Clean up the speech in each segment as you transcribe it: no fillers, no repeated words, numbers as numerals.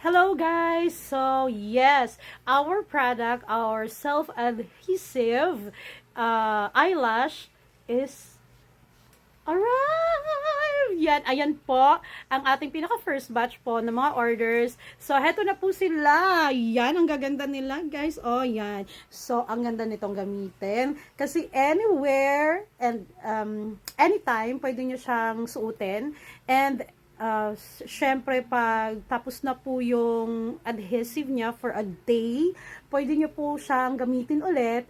Hello guys! So yes, our product, our self-adhesive eyelash is arrived! Yan, ayan po ang ating pinaka-first batch po ng mga orders. So, heto na po sila. Yan, ang gaganda nila, guys. Oh, yan. So, ang ganda nitong gamitin. Kasi anywhere and anytime, pwede nyo siyang suotin. And, syempre, pag tapos na po yung adhesive niya for a day, pwede nyo po siyang gamitin ulit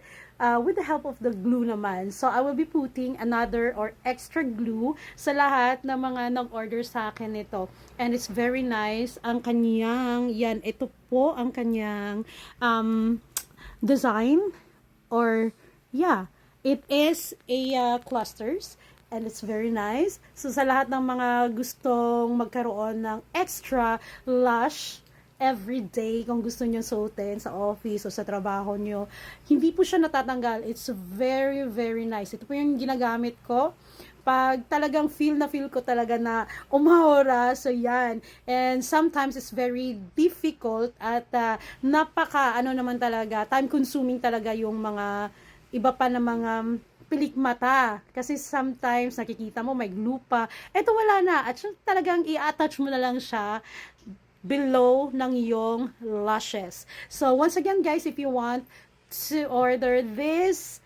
with the help of the glue naman. So, I will be putting another or extra glue sa lahat ng mga nag-order sa akin nito. And it's very nice. Ang kanyang, yan, ito po ang kanyang design or, yeah, it is a clusters. And it's very nice. So, sa lahat ng mga gustong magkaroon ng extra lash every day, kung gusto nyo suotin sa office o sa trabaho nyo, hindi po siya natatanggal. It's very, very nice. Ito po yung ginagamit ko pag talagang feel ko talaga na umahora. So, yan. And sometimes it's very difficult at napaka, naman talaga, time consuming talaga yung mga iba pa na mga pilik mata. Kasi sometimes nakikita mo may glue pa. Ito wala na. At talagang i-attach mo na lang siya below ng iyong lashes. So, once again guys, if you want to order this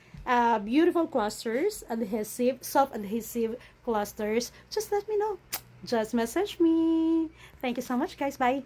beautiful clusters, adhesive, self-adhesive clusters, just let me know. Just message me. Thank you so much guys. Bye.